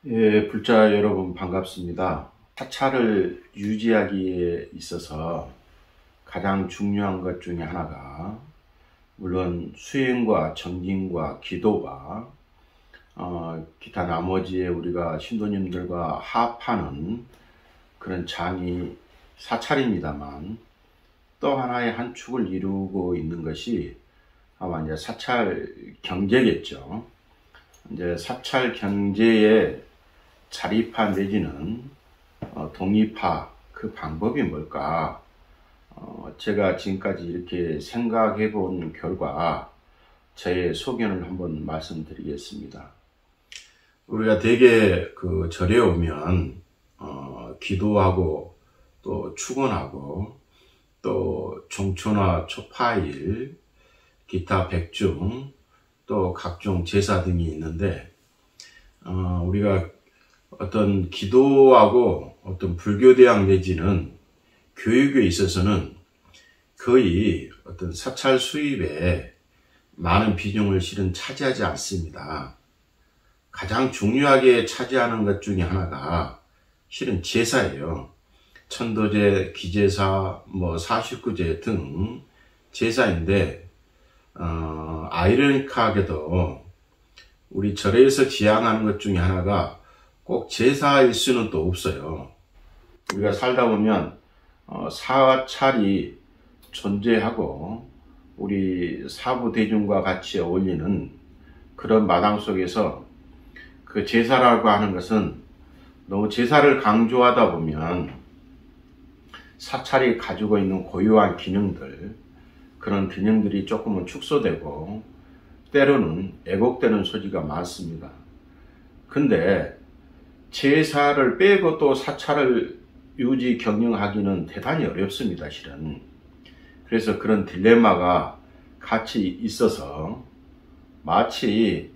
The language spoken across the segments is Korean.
예, 불자 여러분 반갑습니다. 사찰을 유지하기에 있어서 가장 중요한 것 중에 하나가 물론 수행과 정진과 기도와 기타 나머지에 우리가 신도님들과 합하는 그런 장이 사찰입니다만 또 하나의 한 축을 이루고 있는 것이 아마 이제 사찰 경제겠죠. 이제 사찰 경제에 자립화 내지는 독립화 그 방법이 뭘까? 제가 지금까지 이렇게 생각해 본 결과 제 소견을 한번 말씀드리겠습니다. 우리가 대개 그 절에 오면 기도하고 또 축원하고 또 종초나 초파일 기타 백중 또 각종 제사 등이 있는데 우리가 어떤 기도하고 어떤 불교대학 내지는 교육에 있어서는 거의 어떤 사찰 수입에 많은 비중을 실은 차지하지 않습니다. 가장 중요하게 차지하는 것 중에 하나가 실은 제사예요. 천도제, 기제사, 49제 등 제사인데 아이러니하게도 우리 절에서 지향하는 것 중에 하나가 꼭 제사일 수는 또 없어요. 우리가 살다 보면 사찰이 존재하고 우리 사부대중과 같이 어울리는 그런 마당 속에서 그 제사라고 하는 것은 너무 제사를 강조하다 보면 사찰이 가지고 있는 고유한 기능들 그런 기능들이 조금은 축소되고 때로는 애곡되는 소지가 많습니다. 근데 제사를 빼고 또 사찰을 유지 경영하기는 대단히 어렵습니다, 실은. 그래서 그런 딜레마가 같이 있어서 마치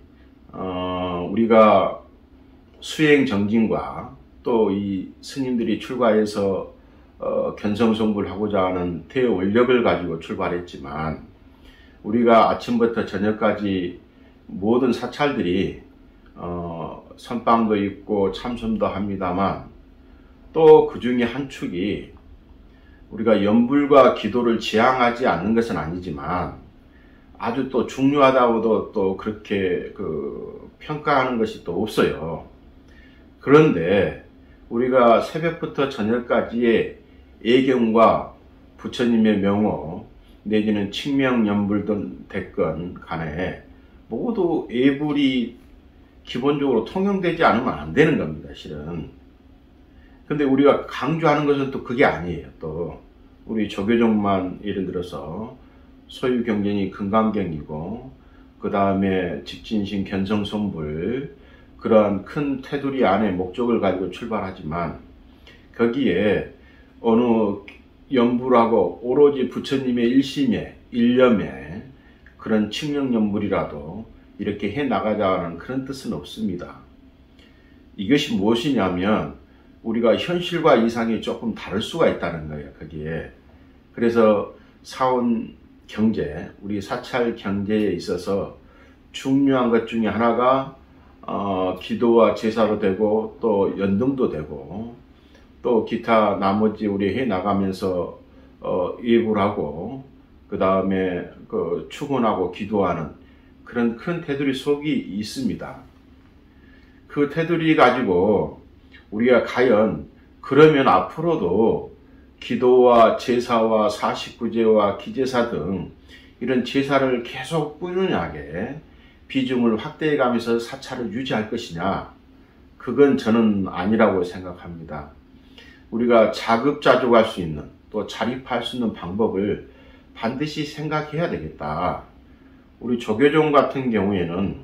우리가 수행 정진과 또 이 스님들이 출가해서 견성성불 하고자 하는 대원력을 가지고 출발했지만 우리가 아침부터 저녁까지 모든 사찰들이 선방도 있고 참선도 합니다만 또 그 중에 한 축이 우리가 염불과 기도를 지향하지 않는 것은 아니지만 아주 또 중요하다고도 또 그렇게 평가하는 것이 또 없어요. 그런데 우리가 새벽부터 저녁까지의 예경과 부처님의 명호 내지는 칙명연불든 됐건 간에 모두 예불이 기본적으로 통용되지 않으면 안 되는 겁니다, 실은. 근데 우리가 강조하는 것은 또 그게 아니에요. 또 우리 조계종만 예를 들어서 소유 경전이 금강경이고 그 다음에 직진신 견성성불 그러한 큰 테두리 안에 목적을 가지고 출발하지만 거기에 어느 연불하고 오로지 부처님의 일심에 일념에 그런 칙명연불이라도 이렇게 해 나가자는 그런 뜻은 없습니다. 이것이 무엇이냐면 우리가 현실과 이상이 조금 다를 수가 있다는 거예요, 거기에. 그래서 사원 경제, 우리 사찰 경제에 있어서 중요한 것 중에 하나가 기도와 제사로 되고 또 연등도 되고 또 기타 나머지 우리 해 나가면서 예불하고 그 다음에 축원하고 기도하는 그런 큰 테두리 속이 있습니다. 그 테두리 가지고 우리가 과연 그러면 앞으로도 기도와 제사와 49제와 기제사 등 이런 제사를 계속 꾸준하게 비중을 확대해 가면서 사찰을 유지할 것이냐, 그건 저는 아니라고 생각합니다. 우리가 자급자족할 수 있는 또 자립할 수 있는 방법을 반드시 생각해야 되겠다. 우리 조계종 같은 경우에는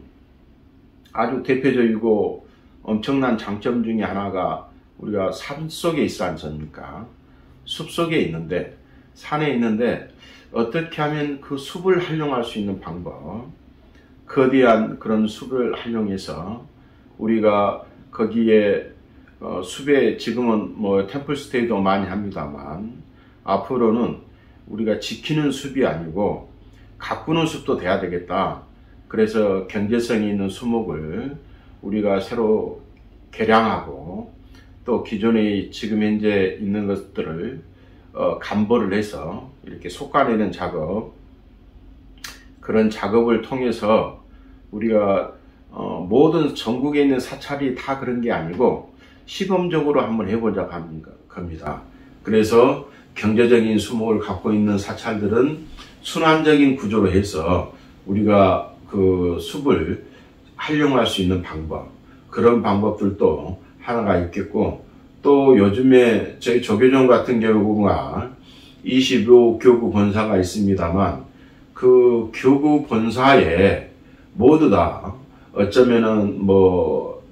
아주 대표적이고 엄청난 장점 중에 하나가 우리가 산 속에 있지 않습니까? 숲 속에 있는데, 산에 있는데 어떻게 하면 그 숲을 활용할 수 있는 방법, 거대한 그런 숲을 활용해서 우리가 거기에 숲에 지금은 템플스테이도 많이 합니다만 앞으로는 우리가 지키는 숲이 아니고 가꾸는 숲도 돼야 되겠다. 그래서 경제성이 있는 수목을 우리가 새로 개량하고 또 기존에 지금 현재 있는 것들을 감보를 해서 이렇게 솎아내는 작업, 그런 작업을 통해서 우리가 모든 전국에 있는 사찰이 다 그런 게 아니고 시범적으로 한번 해보자 겁니다. 그래서 경제적인 수목을 갖고 있는 사찰들은 순환적인 구조로 해서 우리가 그 숲을 활용할 수 있는 방법, 그런 방법들도 하나가 있겠고, 또 요즘에 저희 조계종 같은 경우가 25교구 본사가 있습니다만 그 교구 본사에 모두 다 어쩌면은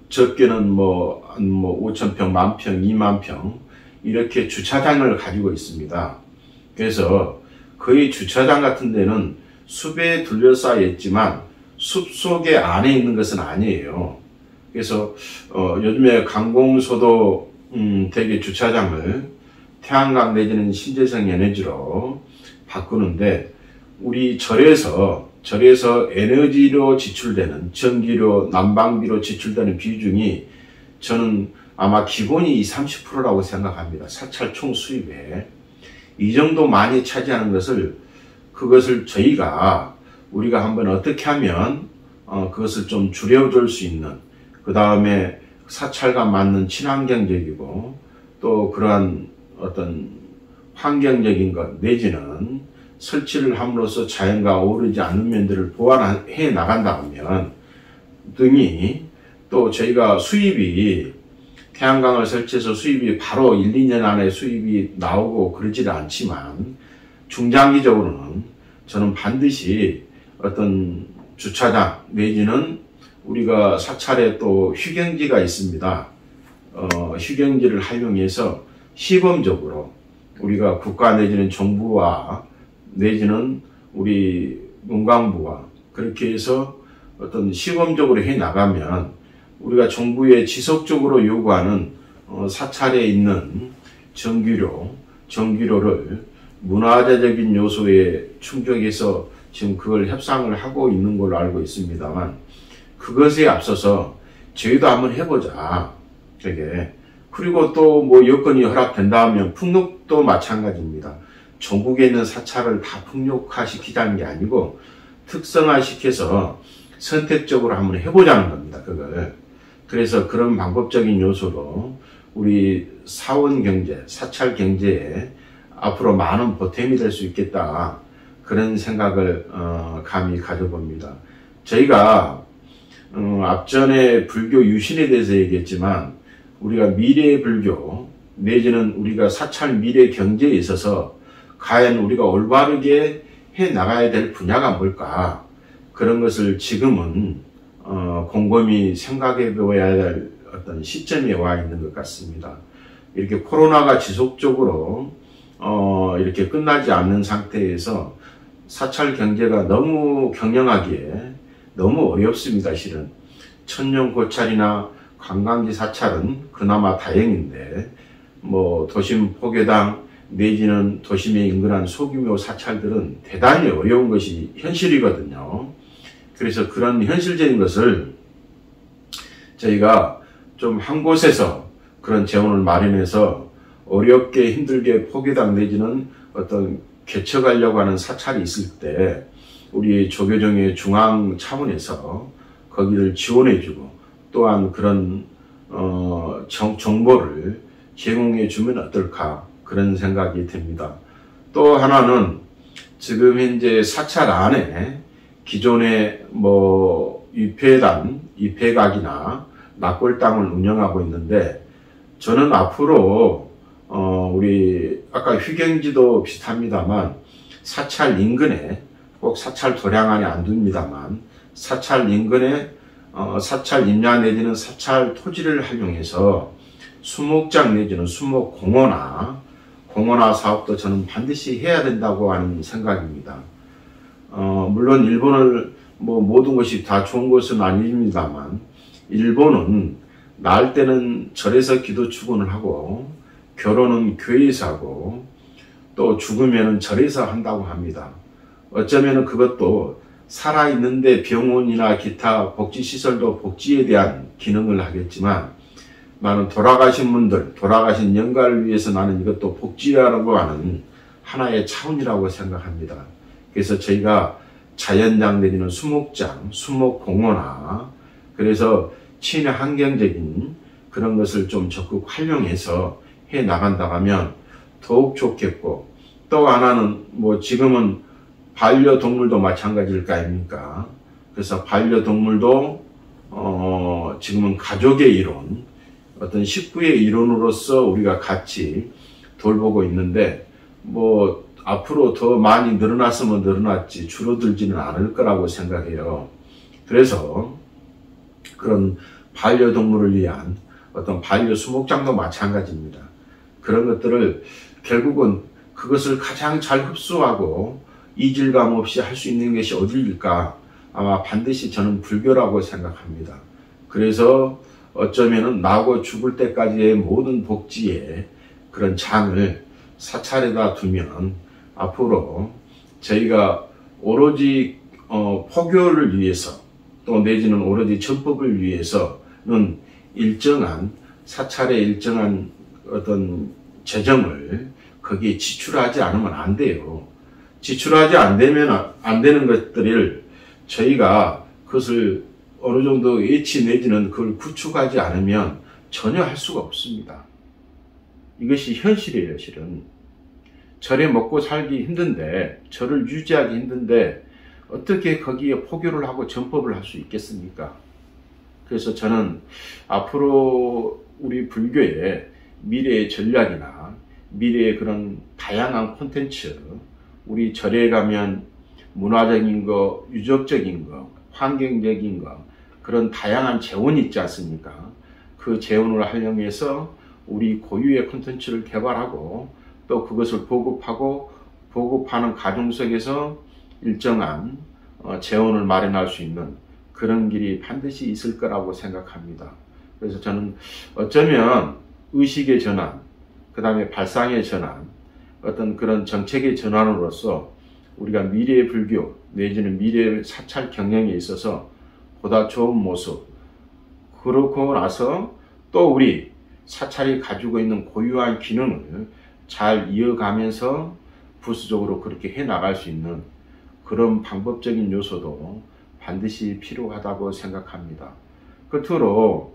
적게는 5,000평, 10,000평, 20,000평 이렇게 주차장을 가지고 있습니다. 그래서 거의 주차장 같은 데는 숲에 둘러싸여 있지만 숲 속에 안에 있는 것은 아니에요. 그래서 요즘에 강공소도 대개 주차장을 태양광 내지는 신재생 에너지로 바꾸는데, 우리 절에서 에너지로 지출되는, 전기료, 난방비로 지출되는 비중이 저는 아마 기본이 30%라고 생각합니다. 사찰 총 수입에. 이 정도 많이 차지하는 그것을 우리가 한번 어떻게 하면 그것을 좀 줄여줄 수 있는, 그 다음에 사찰과 맞는 친환경적이고 또 그러한 어떤 환경적인 것 내지는 설치를 함으로써 자연과 어우러지지 않는 면들을 보완해 나간다면 등이, 또 저희가 수입이 태양광을 설치해서 수입이 바로 1, 2년 안에 수입이 나오고 그러지는 않지만 중장기적으로는 저는 반드시 어떤 주차장 내지는 우리가 사찰에 또 휴경지가 있습니다. 휴경지를 활용해서 시범적으로 우리가 국가 내지는 정부와 내지는 우리 문광부와 그렇게 해서 어떤 시범적으로 해 나가면 우리가 정부에 지속적으로 요구하는 사찰에 있는 전기료를 문화재적인 요소에 충족해서 지금 그걸 협상을 하고 있는 걸로 알고 있습니다만, 그것에 앞서서 저희도 한번 해보자. 되게. 그리고 또 여건이 허락된다면 풍록도 마찬가지입니다. 전국에 있는 사찰을 다 풍력화시키자는 게 아니고 특성화시켜서 선택적으로 한번 해보자는 겁니다. 그걸. 그래서 그런 방법적인 요소로 우리 사원 경제, 사찰 경제에 앞으로 많은 보탬이 될 수 있겠다. 그런 생각을 감히 가져봅니다. 저희가 앞전에 불교 유신에 대해서 얘기했지만, 우리가 미래 불교 내지는 우리가 사찰 미래 경제에 있어서 과연 우리가 올바르게 해 나가야 될 분야가 뭘까, 그런 것을 지금은 곰곰이 생각해 보아야 될 어떤 시점에 와 있는 것 같습니다. 이렇게 코로나가 지속적으로 이렇게 끝나지 않는 상태에서 사찰 경제가 너무 경영하기에 너무 어렵습니다. 실은 천년 고찰이나 관광지 사찰은 그나마 다행인데, 도심 포교당 내지는 도심에 인근한 소규모 사찰들은 대단히 어려운 것이 현실이거든요. 그래서 그런 현실적인 것을 저희가 좀 한 곳에서 그런 재원을 마련해서 어렵게 힘들게 포교당 내지는 어떤 개척하려고 하는 사찰이 있을 때 우리 조계종의 중앙 차원에서 거기를 지원해주고, 또한 그런 정보를 제공해 주면 어떨까, 그런 생각이 듭니다. 또 하나는 지금 현재 사찰 안에 기존의 입회각이나 낙골당을 운영하고 있는데, 저는 앞으로 우리 아까 휴경지도 비슷합니다만 사찰 인근에, 꼭 사찰 도량 안에 안 둡니다만 사찰 인근에 사찰 임야 내지는 사찰 토지를 활용해서 수목장 내지는 수목 공원화 사업도 저는 반드시 해야 된다고 하는 생각입니다. 물론 일본을 모든 것이 다 좋은 것은 아닙니다만, 일본은 낳을 때는 절에서 기도 축원을 하고 결혼은 교회에서 하고 또 죽으면 절에서 한다고 합니다. 어쩌면 그것도 살아있는데 병원이나 기타 복지시설도 복지에 대한 기능을 하겠지만, 나는 돌아가신 분들, 돌아가신 영가를 위해서 나는 이것도 복지하라고 하는 하나의 차원이라고 생각합니다. 그래서 저희가 자연장 내지는 수목장, 수목공원화, 그래서 친환경적인 그런 것을 좀 적극 활용해서 해 나간다 하면 더욱 좋겠고, 또 하나는 뭐 지금은 반려동물도 마찬가지일 거 아닙니까? 그래서 반려동물도 지금은 가족의 이론, 어떤 식구의 이론으로서 우리가 같이 돌보고 있는데, 뭐 앞으로 더 많이 늘어났으면 늘어났지 줄어들지는 않을 거라고 생각해요. 그래서 그런 반려동물을 위한 어떤 반려수목장도 마찬가지입니다. 그런 것들을 결국은 그것을 가장 잘 흡수하고 이질감 없이 할 수 있는 것이 어디일까? 아마 반드시 저는 불교라고 생각합니다. 그래서 어쩌면은 나고 죽을 때까지의 모든 복지에 그런 장을 사찰에다 두면 앞으로 저희가 오로지 포교를 위해서 또 내지는 오로지 전법을 위해서는 일정한 사찰에 일정한 어떤 재정을 거기에 지출하지 않으면 안 돼요. 지출하지 안 되는 것들을 저희가 그것을 어느 정도 예치 내지는 그걸 구축하지 않으면 전혀 할 수가 없습니다. 이것이 현실이에요, 실은. 절에 먹고 살기 힘든데, 절을 유지하기 힘든데, 어떻게 거기에 포교를 하고 전법을 할 수 있겠습니까? 그래서 저는 앞으로 우리 불교의 미래의 전략이나 미래의 그런 다양한 콘텐츠, 우리 절에 가면 문화적인 거, 유적적인 거, 환경적인 거, 그런 다양한 재원이 있지 않습니까? 그 재원을 활용해서 우리 고유의 콘텐츠를 개발하고 또 그것을 보급하고 보급하는 과정 속에서 일정한 재원을 마련할 수 있는 그런 길이 반드시 있을 거라고 생각합니다. 그래서 저는 어쩌면 의식의 전환, 그 다음에 발상의 전환, 어떤 그런 정책의 전환으로서 우리가 미래의 불교 내지는 미래의 사찰 경영에 있어서 보다 좋은 모습, 그렇고 나서 또 우리 사찰이 가지고 있는 고유한 기능을 잘 이어가면서 부수적으로 그렇게 해 나갈 수 있는 그런 방법적인 요소도 반드시 필요하다고 생각합니다. 끝으로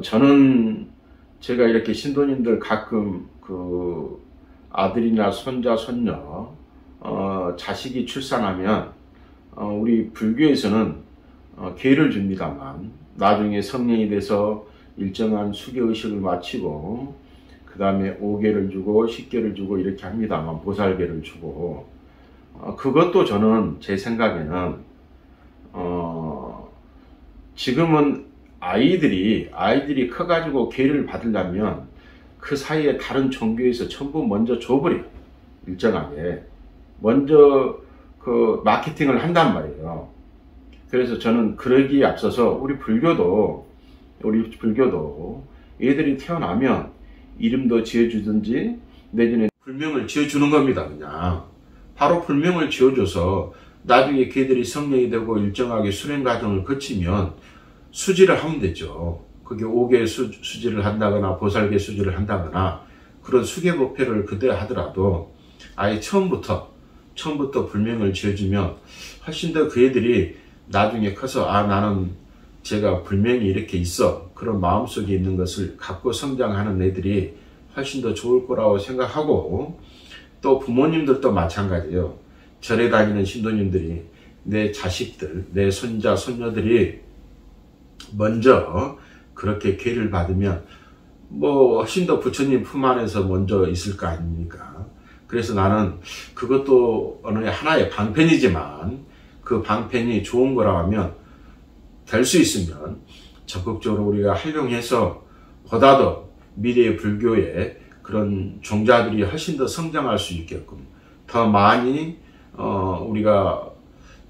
저는 제가 이렇게 신도님들 가끔 그 아들이나 손자, 손녀 자식이 출산하면 우리 불교에서는 계를 줍니다만 나중에 성령이 돼서 일정한 수교의식을 마치고 그 다음에 5계를 주고 10계를 주고 이렇게 합니다만 보살계를 주고 그것도 저는 제 생각에는 지금은 아이들이 커가지고 계를 받으려면 그 사이에 다른 종교에서 전부 먼저 줘버려요. 일정하게 먼저 그 마케팅을 한단 말이에요. 그래서 저는 그러기에 앞서서 우리 불교도 애들이 태어나면 이름도 지어주든지 내지는 불명을 지어주는 겁니다. 그냥 바로 불명을 지어줘서 나중에 걔들이 성령이 되고 일정하게 수련 과정을 거치면 수지를 하면 되죠. 그게 5개 수지를 한다거나 보살계 수지를 한다거나 그런 수계법회를 그때 하더라도 아예 처음부터 불명을 지어주면 훨씬 더 그 애들이 나중에 커서 나는 제가 불명이 이렇게 있어 그런 마음속에 있는 것을 갖고 성장하는 애들이 훨씬 더 좋을 거라고 생각하고 또 부모님들도 마찬가지예요. 절에 다니는 신도님들이 내 자식들, 내 손자, 손녀들이 먼저 그렇게 계를 받으면 뭐 훨씬 더 부처님 품 안에서 먼저 있을 거 아닙니까? 그래서 나는 그것도 어느 하나의 방편이지만 그 방편이 좋은 거라 하면 될 수 있으면 적극적으로 우리가 활용해서 보다 더 미래의 불교의 그런 종자들이 훨씬 더 성장할 수 있게끔 더 많이 우리가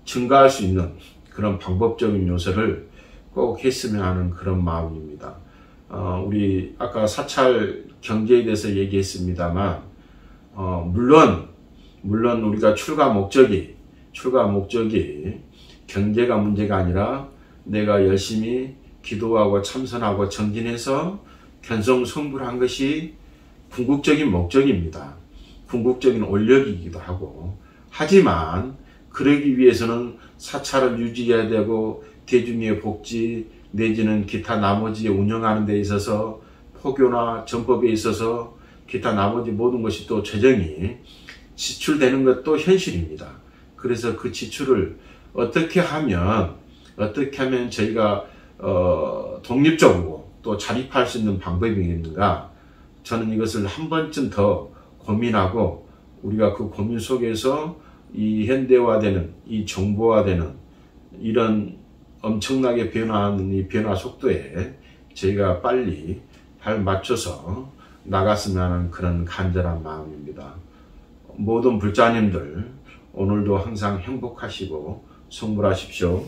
증가할 수 있는 그런 방법적인 요소를 꼭 했으면 하는 그런 마음입니다. 우리 아까 사찰 경제에 대해서 얘기했습니다만 물론 우리가 출가 목적이 경제가 문제가 아니라 내가 열심히 기도하고 참선하고 정진해서 견성성불한 것이 궁극적인 목적입니다. 궁극적인 원력이기도 하고, 하지만 그러기 위해서는 사찰을 유지해야 되고 대중의 복지 내지는 기타 나머지 운영하는 데 있어서 포교나 전법에 있어서 기타 나머지 모든 것이 또 재정이 지출되는 것도 현실입니다. 그래서 그 지출을 어떻게 하면 저희가 독립적으로 또 자립할 수 있는 방법이 있는가, 저는 이것을 한 번쯤 더 고민하고, 우리가 그 고민 속에서 이 현대화되는, 이 정보화되는 이런 엄청나게 변화하는 이 변화 속도에 저희가 빨리 발 맞춰서 나갔으면 하는 그런 간절한 마음입니다. 모든 불자님들 오늘도 항상 행복하시고 성불하십시오.